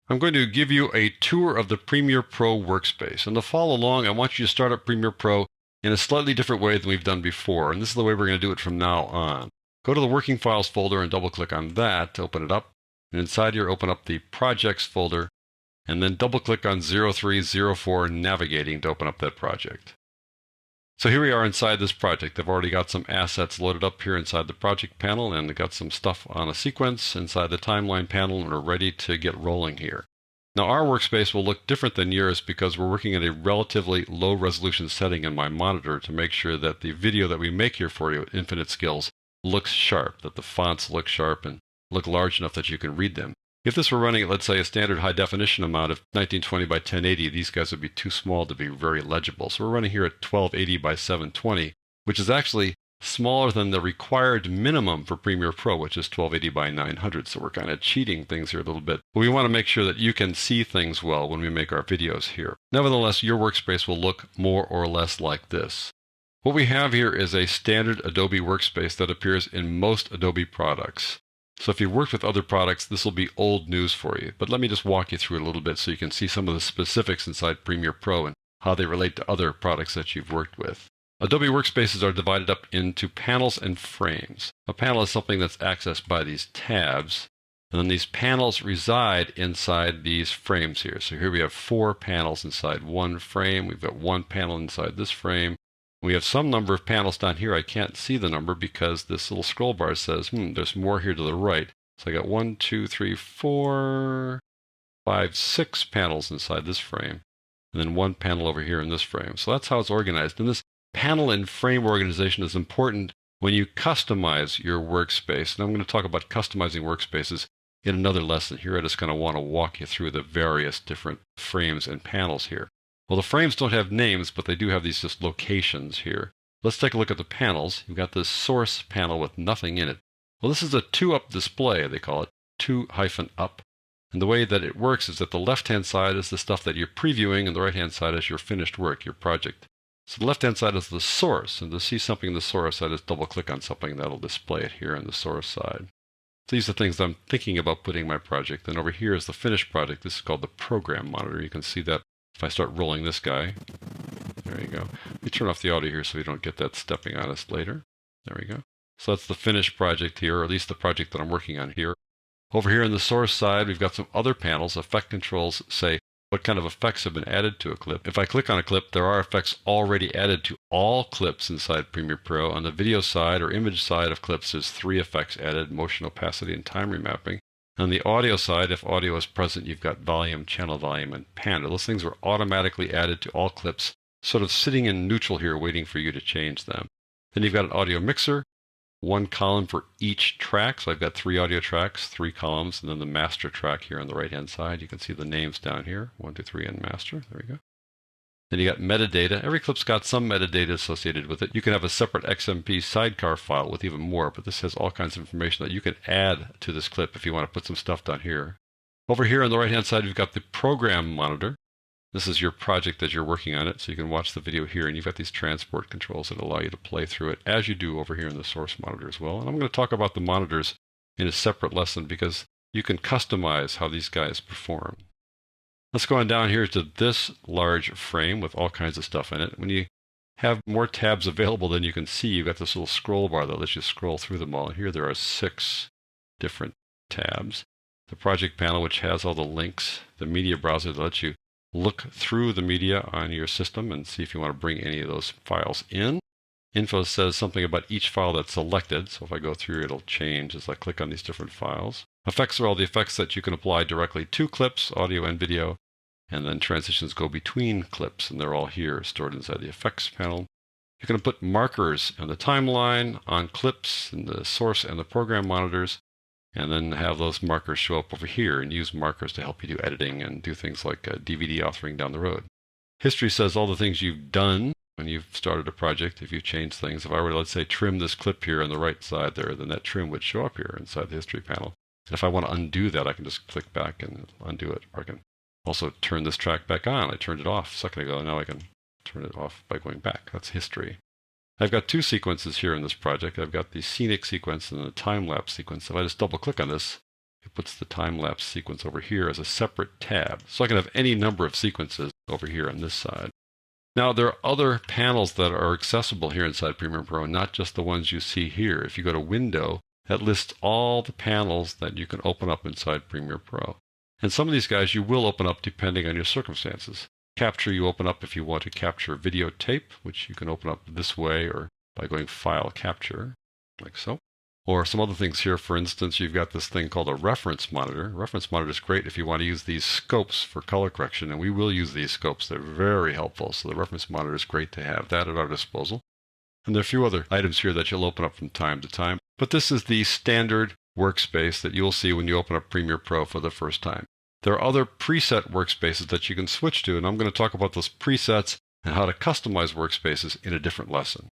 I'm going to give you a tour of the Premiere Pro workspace. And to follow along, I want you to start up Premiere Pro in a slightly different way than we've done before. And this is the way we're going to do it from now on. Go to the Working Files folder and double-click on that to open it up. And inside here, open up the Projects folder, and then double-click on 0304 Navigating to open up that project. So here we are inside this project. I've already got some assets loaded up here inside the project panel, and I've got some stuff on a sequence inside the timeline panel, and we're ready to get rolling here. Now our workspace will look different than yours because we're working at a relatively low resolution setting in my monitor to make sure that the video that we make here for you at Infinite Skills looks sharp, that the fonts look sharp and look large enough that you can read them. If this were running at, let's say, a standard high definition amount of 1920 by 1080, these guys would be too small to be very legible. So we're running here at 1280 by 720, which is actually smaller than the required minimum for Premiere Pro, which is 1280 by 900. So we're kind of cheating things here a little bit. But we want to make sure that you can see things well when we make our videos here. Nevertheless, your workspace will look more or less like this. What we have here is a standard Adobe workspace that appears in most Adobe products. So if you've worked with other products, this will be old news for you. But let me just walk you through it a little bit so you can see some of the specifics inside Premiere Pro and how they relate to other products that you've worked with. Adobe workspaces are divided up into panels and frames. A panel is something that's accessed by these tabs, and then these panels reside inside these frames here. So here we have 4 panels inside one frame. We've got 1 panel inside this frame. We have some number of panels down here. I can't see the number because this little scroll bar says, there's more here to the right. So I got 1, 2, 3, 4, 5, 6 panels inside this frame, and then 1 panel over here in this frame. So that's how it's organized. And this panel and frame organization is important when you customize your workspace. And I'm going to talk about customizing workspaces in another lesson. Here I just kind of want to walk you through the various different frames and panels here. Well, the frames don't have names, but they do have these just locations here. Let's take a look at the panels. You've got this source panel with nothing in it. Well, this is a 2-up display, they call it, 2-up. And the way that it works is that the left-hand side is the stuff that you're previewing, and the right-hand side is your finished work, your project. So the left-hand side is the source, and to see something in the source, I just double-click on something that'll display it here on the source side. So these are things I'm thinking about putting in my project. And over here is the finished project. This is called the program monitor. You can see that if I start rolling this guy. There you go. Let me turn off the audio here so we don't get that stepping on us later. There we go. So that's the finished project here, or at least the project that I'm working on here. Over here on the source side, we've got some other panels. Effect controls say what kind of effects have been added to a clip. If I click on a clip, there are effects already added to all clips inside Premiere Pro. On the video side or image side of clips, there's 3 effects added: motion, opacity, and time remapping. On the audio side, if audio is present, you've got volume, channel volume, and pan. Those things were automatically added to all clips, sort of sitting in neutral here, waiting for you to change them. Then you've got an audio mixer, 1 column for each track. So I've got 3 audio tracks, 3 columns, and then the master track here on the right-hand side. You can see the names down here, 1, 2, 3, and master. There we go. Then you got metadata. Every clip's got some metadata associated with it. You can have a separate XMP sidecar file with even more, but this has all kinds of information that you can add to this clip if you want to put some stuff down here. Over here on the right-hand side, you've got the program monitor. This is your project that you're working on it, so you can watch the video here, and you've got these transport controls that allow you to play through it, as you do over here in the source monitor as well. And I'm going to talk about the monitors in a separate lesson because you can customize how these guys perform. Let's go on down here to this large frame with all kinds of stuff in it. When you have more tabs available than you can see, you've got this little scroll bar that lets you scroll through them all. Here there are 6 different tabs. The project panel, which has all the links. The media browser that lets you look through the media on your system and see if you want to bring any of those files in. Info says something about each file that's selected. So if I go through, it'll change as I click on these different files. Effects are all the effects that you can apply directly to clips, audio and video. And then transitions go between clips, and they're all here stored inside the effects panel. You're going to put markers on the timeline, on clips, in the source and the program monitors, and then have those markers show up over here and use markers to help you do editing and do things like DVD authoring down the road. History says all the things you've done when you've started a project, if you've changed things. If I were to, let's say, trim this clip here on the right side there, then that trim would show up here inside the history panel. And if I want to undo that, I can just click back and undo it, or I can also turn this track back on. I turned it off a second ago, and now I can turn it off by going back. That's history. I've got 2 sequences here in this project. I've got the scenic sequence and the time-lapse sequence. If I just double-click on this, It puts the time-lapse sequence over here as a separate tab. So I can have any number of sequences over here on this side. Now, there are other panels that are accessible here inside Premiere Pro, not just the ones you see here. If you go to Window, that lists all the panels that you can open up inside Premiere Pro. And some of these guys you will open up depending on your circumstances. Capture you open up if you want to capture videotape, which you can open up this way or by going File, Capture, like so. Or some other things here, for instance, you've got this thing called a reference monitor. Reference monitor is great if you want to use these scopes for color correction, and we will use these scopes. They're very helpful, so the reference monitor is great to have that at our disposal. And there are a few other items here that you'll open up from time to time, but this is the standard workspace that you'll see when you open up Premiere Pro for the first time. There are other preset workspaces that you can switch to, and I'm going to talk about those presets and how to customize workspaces in a different lesson.